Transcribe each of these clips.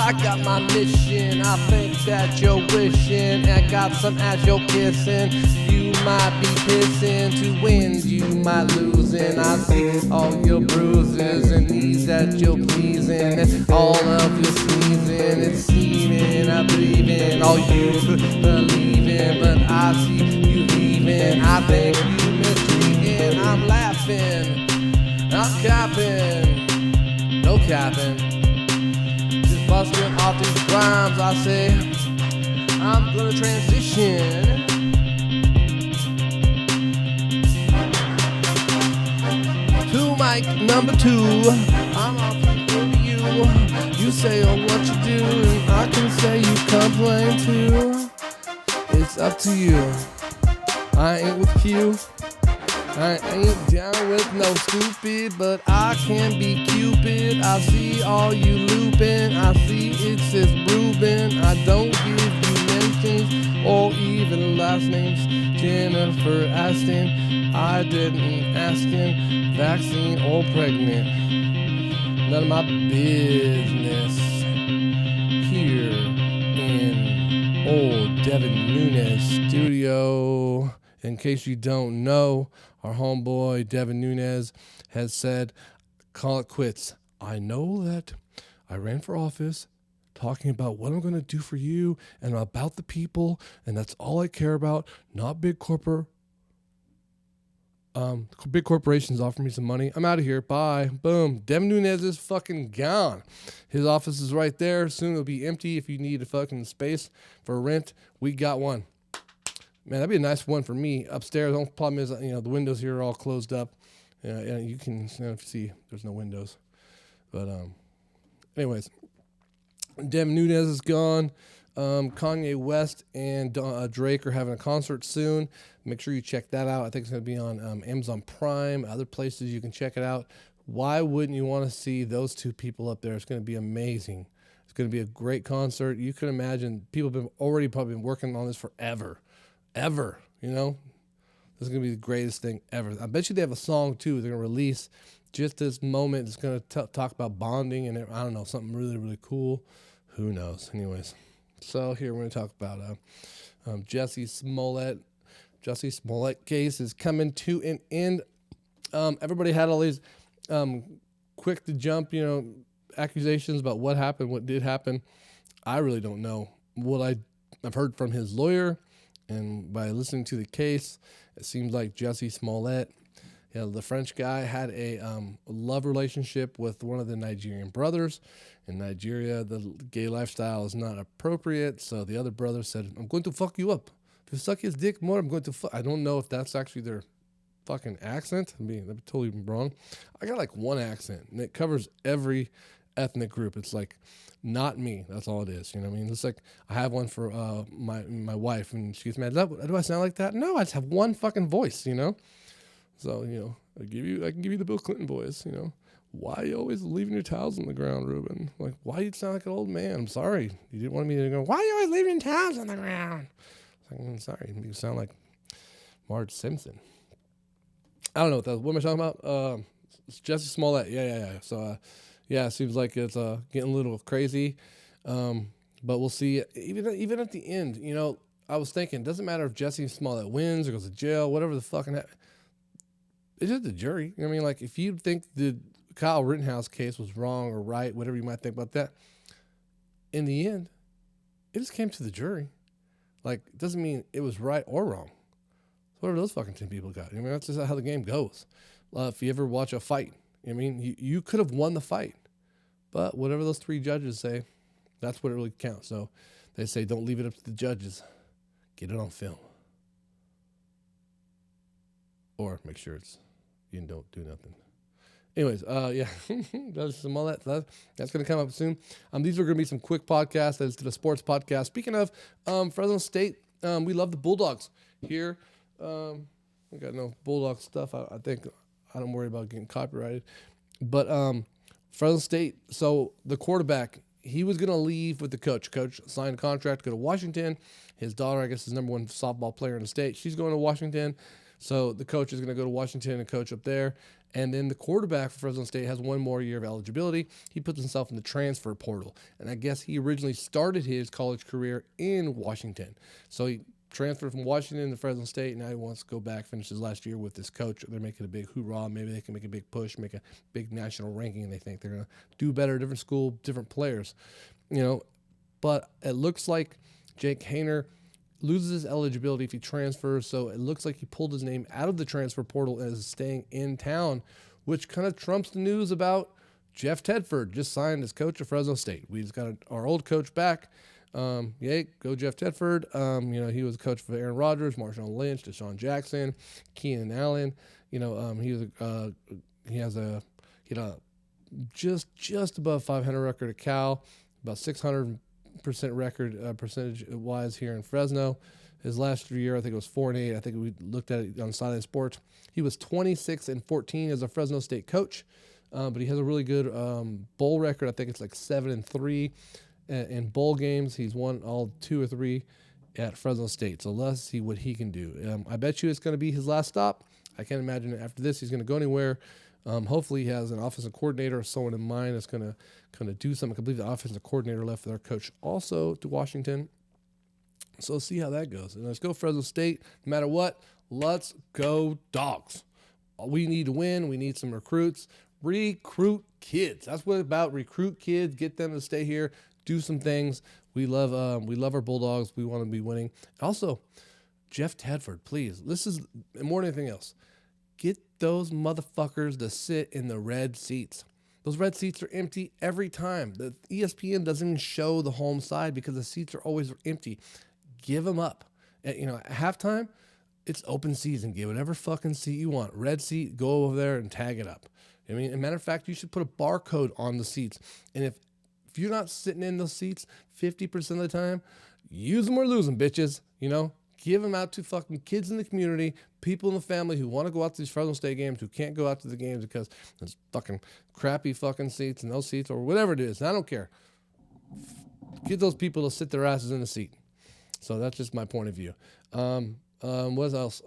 I got my mission, I think that you're wishing. I got some ass you're kissing. You might be pissing to win, you might losing. I see all your bruises and knees that you're pleasing, and all of your sneezing. It's seeming, I believe in all you believe in, but I see you leaving. I think you mistreating. I'm laughing, I'm capping, no capping. Just busting off these rhymes, I say I'm gonna transition to mic number 2. I'm offering to you. You say on what you do, and I can say you complain too. It's up to you. I ain't with Q. I ain't down with no stupid, but I can be Cupid. I see all you looping. I see it says Reuben. I don't give you mentions or even last names. Jennifer Aston. I didn't ask him. Vaccine or pregnant. None of my business. Here in old Devin Nunes studio. In case you don't know, our homeboy Devin Nunes has said, call it quits. I know that I ran for office talking about what I'm going to do for you and about the people, and that's all I care about, not big big corporations offer me some money. I'm out of here. Bye. Boom. Devin Nunes is fucking gone. His office is right there. Soon it'll be empty. If you need a fucking space for rent, we got one. Man, that'd be a nice one for me upstairs. The only problem is, the windows here are all closed up. And you can see there's no windows. But anyways, Devin Nunes is gone. Kanye West and Drake are having a concert soon. Make sure you check that out. I think it's going to be on Amazon Prime, other places you can check it out. Why wouldn't you want to see those two people up there? It's going to be amazing. It's going to be a great concert. You can imagine people have probably been working on this forever. Ever, This is going to be the greatest thing ever. I bet you they have a song, too, they're going to release just this moment. It's going to talk about bonding and, I don't know, something really, really cool. Who knows? Anyways, so here we're going to talk about Jussie Smollett. Jussie Smollett case is coming to an end. Everybody had all these quick to jump, accusations about what happened, what did happen. I really don't know. What I've heard from his lawyer, and by listening to the case, it seems like Jussie Smollett, the French guy, had a love relationship with one of the Nigerian brothers. In Nigeria, the gay lifestyle is not appropriate, so the other brother said, I'm going to fuck you up. If you suck his dick more, I'm going to fuck. I don't know if that's actually their fucking accent. I'm totally wrong. I got like one accent, and it covers every ethnic group. It's like, not me. That's all it is. You know what I mean? It's like I have one for my wife, and she gets mad. Do I sound like that? No, I just have one fucking voice. So I can give you the Bill Clinton voice. Why are you always leaving your towels on the ground, Reuben? Like, why do you sound like an old man? I'm sorry. You didn't want me to go, why are you always leaving towels on the ground? I'm sorry. You sound like Marge Simpson. I don't know what that was. What am I talking about? It's Jussie Smollett. Yeah. So, it seems like it's getting a little crazy. But we'll see. Even at the end, I was thinking, it doesn't matter if Jussie Smollett wins or goes to jail, whatever the fucking it's just the jury. I mean, like, if you think the Kyle Rittenhouse case was wrong or right, whatever you might think about that, in the end, it just came to the jury. Like, it doesn't mean it was right or wrong. Whatever those fucking 10 people got. That's just how the game goes. If you ever watch a fight, you could have won the fight. But whatever those 3 judges say, that's what it really counts. So they say, don't leave it up to the judges. Get it on film. Or make sure you don't do nothing. Anyways, that's some all that. That's going to come up soon. These are going to be some quick podcasts. That's the sports podcast. Speaking of Fresno State, we love the Bulldogs here. We got no Bulldog stuff. I think I don't worry about getting copyrighted. But Fresno State, so the quarterback, he was going to leave with the coach. Coach signed a contract to go to Washington. His daughter, I guess, is number 1 softball player in the state. She's going to Washington. So the coach is going to go to Washington and coach up there. And then the quarterback for Fresno State has one more year of eligibility. He puts himself in the transfer portal. And I guess he originally started his college career in Washington. So he transferred from Washington to Fresno State. Now he wants to go back, finish his last year with this coach. They're making a big hoorah. Maybe they can make a big push, make a big national ranking. They think they're going to do better, different school, different players. But it looks like Jake Haener loses his eligibility if he transfers, so it looks like he pulled his name out of the transfer portal and is staying in town, which kind of trumps the news about Jeff Tedford just signed as coach of Fresno State. We just got our old coach back. Yay, go Jeff Tedford. He was a coach for Aaron Rodgers, Marshawn Lynch, Deshaun Jackson, Keenan Allen. He has a just above 500 record at Cal, about 600% record percentage wise here in Fresno. His last year, I think it was 4-8. I think we looked at it on Silent Sports. He was 26-14 as a Fresno State coach, but he has a really good bowl record. I think it's like 7-3 in bowl games. He's won all 2 or 3 at Fresno State. So let's see what he can do. I bet you it's going to be his last stop. I can't imagine after this he's going to go anywhere. Hopefully he has an offensive coordinator or someone in mind that's going to kind of do something. I believe the offensive coordinator left with our coach also to Washington. So let's see how that goes. And let's go Fresno State. No matter what, let's go Dogs. We need to win. We need some recruits. Recruit kids. That's what it's about. Recruit kids. Get them to stay here. Do some things. We love our Bulldogs. We want to be winning. Also, Jeff Tedford, please. This is more than anything else. Get those motherfuckers to sit in the red seats. Those red seats are empty every time. The ESPN doesn't even show the home side because the seats are always empty. Give them up. At halftime, it's open season. Get whatever fucking seat you want. Red seat, go over there and tag it up. As a matter of fact, you should put a barcode on the seats. And if you're not sitting in those seats 50% of the time, use them or lose them, bitches. Give them out to fucking kids in the community, people in the family who want to go out to these Fresno State games, who can't go out to the games because there's fucking crappy fucking seats and those seats or whatever it is. I don't care. Get those people to sit their asses in the seat. So that's just my point of view. What else?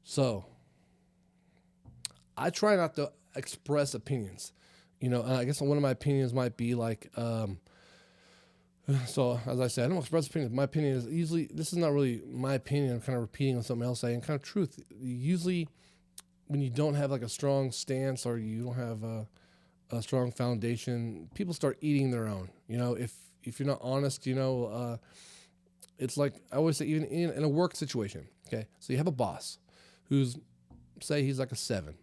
So I try not to express opinions. I guess one of my opinions might be like, so as I said, I don't express opinions. My opinion is usually, this is not really my opinion. I'm kind of repeating on something else saying kind of truth. Usually when you don't have like a strong stance or you don't have a strong foundation, people start eating their own. If you're not honest, it's like I always say, even in a work situation. Okay. So you have a boss who's, say he's like a 7,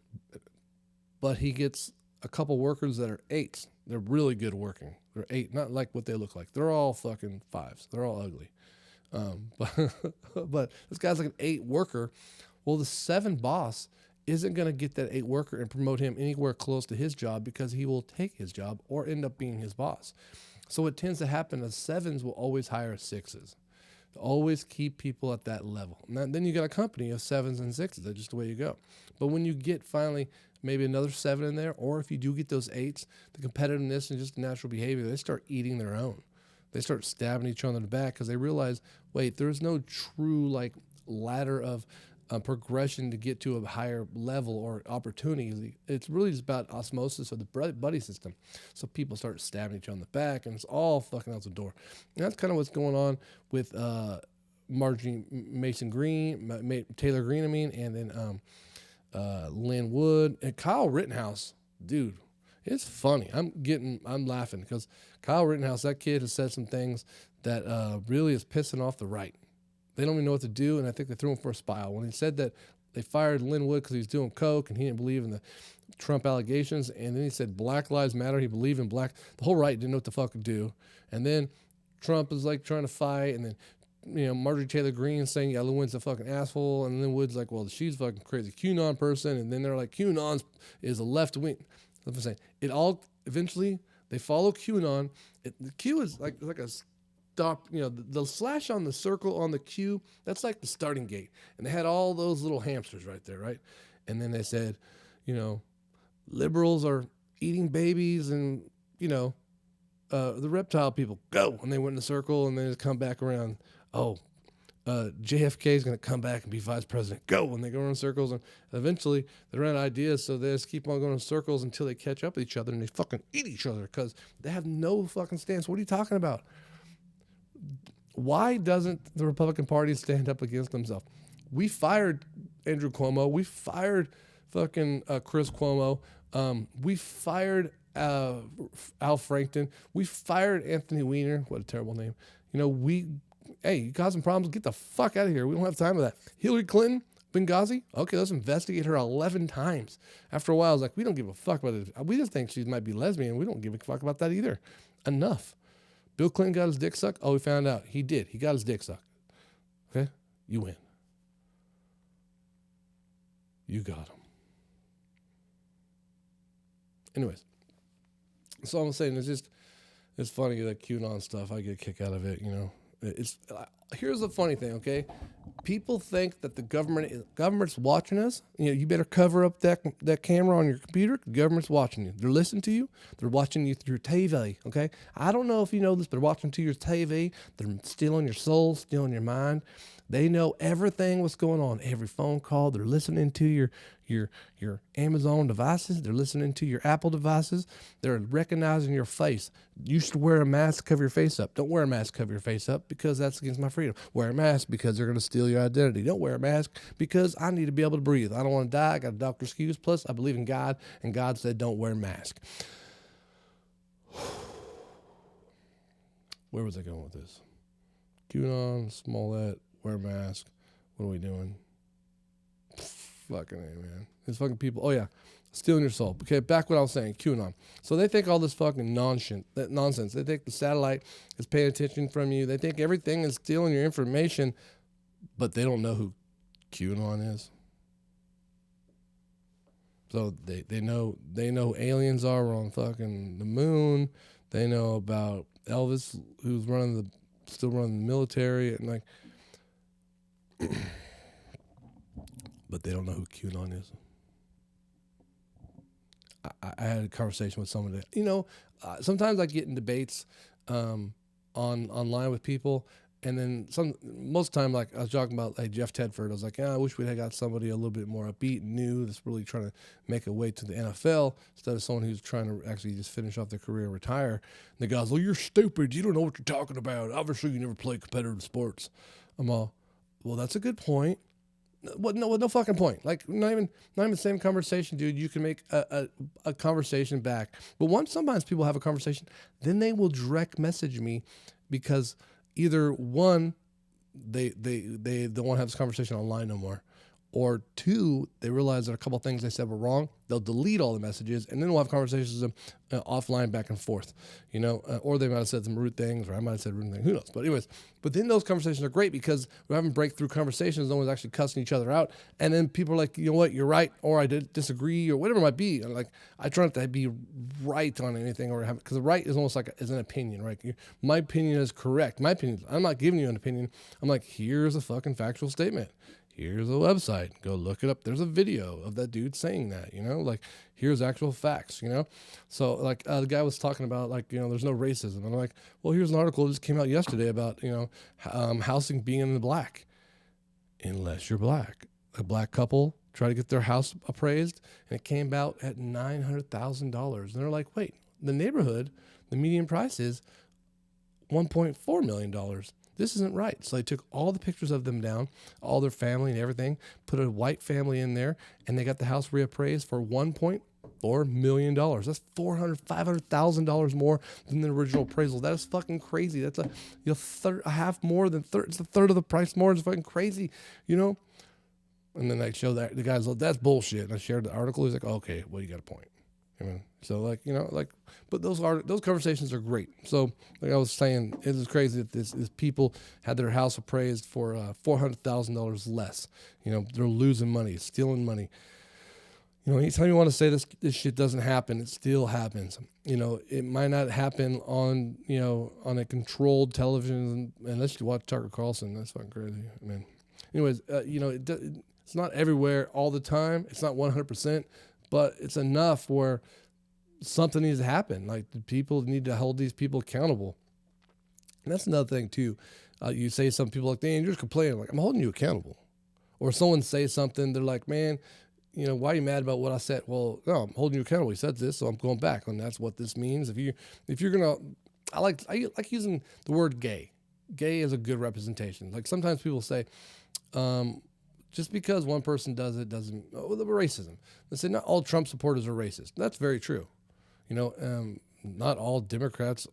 but he gets a couple workers that are 8s. They're really good working. They're 8, not like what they look like. They're all fucking 5s. They're all ugly. But this guy's like an 8 worker. Well, the 7 boss isn't going to get that 8 worker and promote him anywhere close to his job because he will take his job or end up being his boss. So what tends to happen is 7s will always hire 6s. Always keep people at that level. And then you got a company of 7s and 6s. That's just the way you go. But when you get finally maybe another 7 in there, or if you do get those 8s, the competitiveness and just the natural behavior, they start eating their own. They start stabbing each other in the back because they realize, wait, there's no true like ladder of progression to get to a higher level or opportunity. It's really just about osmosis or the buddy system. So people start stabbing each other in the back, and it's all fucking out the door. And that's kind of what's going on with Marjorie Mason Green, Taylor Green, and then Lynn Wood and Kyle Rittenhouse. Dude, it's funny. I'm laughing because Kyle Rittenhouse, that kid has said some things that really is pissing off the right. They don't even know what to do, and I think they threw him for a spile. When he said that they fired Lynn Wood because he was doing coke and he didn't believe in the Trump allegations, and then he said Black Lives Matter, he believed in black. The whole right didn't know what the fuck to do. And then Trump is like trying to fight, and then Marjorie Taylor Greene saying, yeah, Lynn Wood's a fucking asshole, and then Wood's like, well, she's a fucking crazy QAnon person, and then they're like, QAnon is a left wing. That's what I'm saying. It all, eventually, they follow QAnon. The Q is like a stop, the slash on the circle on the Q, that's like the starting gate. And they had all those little hamsters right there, right? And then they said, liberals are eating babies and, the reptile people, go. And they went in a circle and then they come back around. Oh, JFK is going to come back and be vice president. Go! And they go around in circles, and eventually they run out of ideas, so they just keep on going in circles until they catch up with each other and they fucking eat each other because they have no fucking stance. What are you talking about? Why doesn't the Republican Party stand up against themselves? We fired Andrew Cuomo. We fired fucking Chris Cuomo. We fired Al Franken. We fired Anthony Weiner. What a terrible name. You know, hey, you causing problems? Get the fuck out of here. We don't have time for that. Hillary Clinton, Benghazi? Okay, let's investigate her 11 times. After a while, I was like, we don't give a fuck about it. We just think she might be lesbian. We don't give a fuck about that either. Enough. Bill Clinton got his dick sucked? Oh, we found out. He did. He got his dick sucked. Okay? You win. You got him. Anyways. So I'm saying it's funny, that QAnon stuff. I get a kick out of it, you know. Here's the funny thing, okay? People think that the government's watching us. You know, you better cover up that camera on your computer. The government's watching you. They're listening to you. They're watching you through your TV, okay? I don't know if you know this, but they're watching through your TV. They're stealing your soul, stealing your mind. They know everything what's going on, every phone call. They're listening to your Amazon devices. They're listening to your Apple devices. They're recognizing your face. You should wear a mask, cover your face up. Don't wear a mask, cover your face up, because that's against my freedom. Wear a mask because they're going to steal your identity. Don't wear a mask because I need to be able to breathe. I don't want to die. I got a doctor's excuse. Plus, I believe in God, and God said don't wear a mask. Where was I going with this? QAnon, Smollett, wear a mask. What are we doing? Fucking A, man. These fucking people. Oh, yeah. Stealing your soul. Okay, back what I was saying. QAnon. So they think all this fucking nonsense. They think the satellite is paying attention from you. They think everything is stealing your information, but they don't know who QAnon is. So they know who aliens are on fucking the moon. They know about Elvis, who's still running the military, and like, but they don't know who QAnon is. I had a conversation with someone that, you know, sometimes I get in debates online with people, and then most of the time, like I was talking about like Jeff Tedford, I was like, I wish we had got somebody a little bit more upbeat and new that's really trying to make a way to the NFL instead of someone who's trying to actually just finish off their career and retire. And the guy's, well, you're stupid. You don't know what you're talking about. Obviously, you never played competitive sports. I'm all, well, that's a good point. What? No fucking point. Like not even the same conversation, dude. You can make a conversation back, but once sometimes people have a conversation, then they will direct message me because either one, they don't want to have this conversation online no more, or two, they realize that a couple of things they said were wrong. They'll delete all the messages, and then we'll have conversations with them offline, back and forth, you know, or they might have said some rude things, or I might have said rude things, who knows. But anyways, but then those conversations are great because we're having breakthrough conversations. No one's actually cussing each other out, and then people are like, you know what, you're right, or I did disagree, or whatever it might be. And like, I try not to be right on anything, or because the right is almost like is an opinion, right? My opinion is correct. My opinion, I'm not giving you an opinion. I'm like, here's a fucking factual statement. Here's a website. Go look it up. There's a video of that dude saying that, you know, like here's actual facts, you know? So like the guy was talking about like, you know, there's no racism. And I'm like, well, here's an article that just came out yesterday about, you know, housing being in the black. Unless you're black. A black couple tried to get their house appraised and it came out at $900,000. And they're like, wait, the neighborhood, the median price is $1.4 million. This isn't right. So they took all the pictures of them down, all their family and everything, put a white family in there, and they got the house reappraised for $1.4 million. That's $500,000 more than the original appraisal. That is fucking crazy. That's a half more than third. It's a third of the price more. It's fucking crazy, you know? And then I showed that the guy's like, that's bullshit. And I shared the article. He's like, okay, well, you got a point. I mean, so like, you know, like, but those conversations are great. So like I was saying, it is crazy that this people had their house appraised for $400,000 less. You know, they're losing money, stealing money. You know, anytime you want to say this shit doesn't happen, it still happens. You know, it might not happen on, you know, on a controlled television unless you watch Tucker Carlson. That's fucking crazy, man. Anyways, you know, it's not everywhere all the time. It's not 100%. But it's enough where something needs to happen. Like the people need to hold these people accountable. And that's another thing too. You say some people like, "Damn, you're just complaining." Like, I'm holding you accountable. Or someone says something, they're like, "Man, you know, why are you mad about what I said?" Well, no, I'm holding you accountable. He said this, so I'm going back, and that's what this means. If you're gonna, I like using the word gay. Gay is a good representation. Like sometimes people say, just because one person does it doesn't. Oh, racism. They say not all Trump supporters are racist. That's very true. You know, not all Democrats.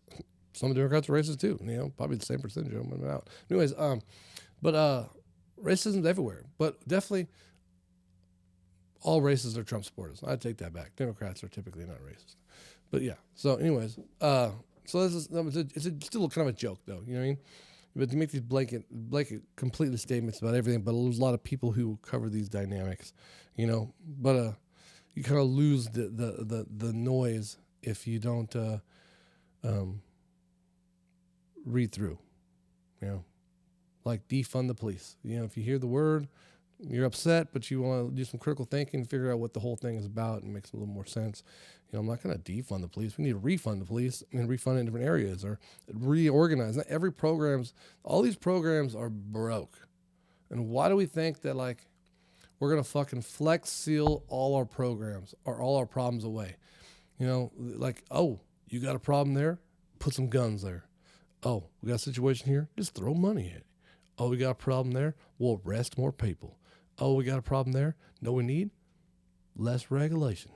Some Democrats are racist too. You know, probably the same percentage of them out. Anyways, but racism's everywhere. But definitely, all racists are Trump supporters. I take that back. Democrats are typically not racist. But yeah. So, anyways, so this is it's still kind of a joke, though. You know what I mean? But to make these blanket, completely statements about everything, but there's a lot of people who cover these dynamics, you know. But you kind of lose the noise if you don't read through, you know, like defund the police. You know, if you hear the word, you're upset, but you want to do some critical thinking, figure out what the whole thing is about, and makes a little more sense. You know, I'm not going to defund the police. We need to refund the police and refund in different areas or reorganize. Not every all these programs are broke. And why do we think that, like, we're going to fucking flex seal all our programs or all our problems away? You know, like, oh, you got a problem there? Put some guns there. Oh, we got a situation here? Just throw money at it. Oh, we got a problem there? We'll arrest more people. Oh, we got a problem there? No, we need less regulation.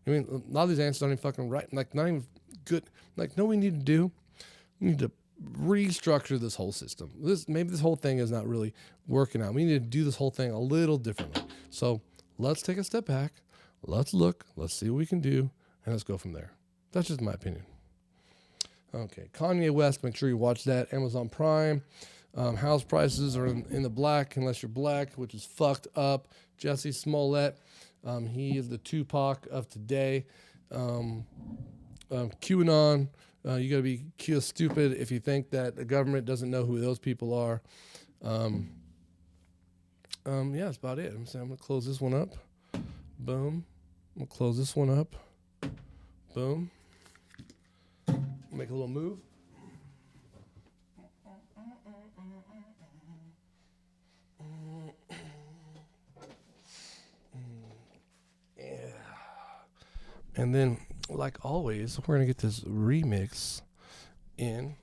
I mean, a lot of these answers aren't even fucking right. Like, not even good. Like, no, we need to restructure this whole system. Maybe this whole thing is not really working out. We need to do this whole thing a little differently. So let's take a step back. Let's look. Let's see what we can do. And let's go from there. That's just my opinion. Okay. Kanye West, make sure you watch that. Amazon Prime. House prices are in the black unless you're black, which is fucked up. Jesse Smollett. He is the Tupac of today. QAnon, you got to be stupid if you think that the government doesn't know who those people are. Yeah, that's about it. I'm going to close this one up. Boom. I'm going to close this one up. Boom. Make a little move. And then, like always, we're going to get this remix in.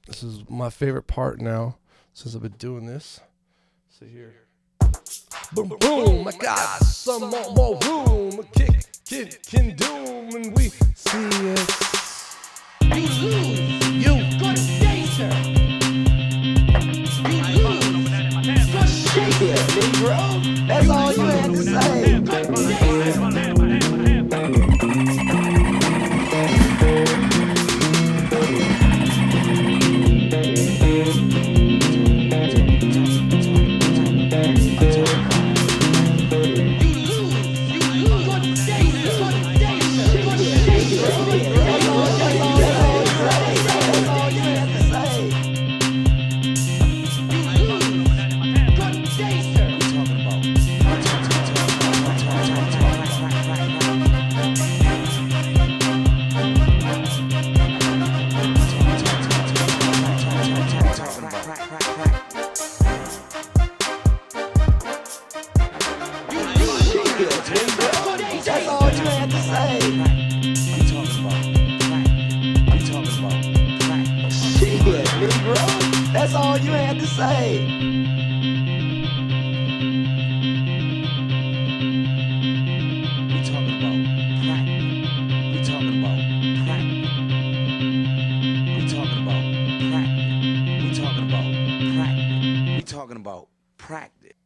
This is my favorite part now since I've been doing this. So here. Boom, boom, I got some more room. A kick can doom, and we see it. You good danger. You lose. Good shit, Negro. That's all you had to say. Good danger. That's all you had to say. We talking about practice. We talking about practice. We talking about practice. We talking about practice. We talking about practice.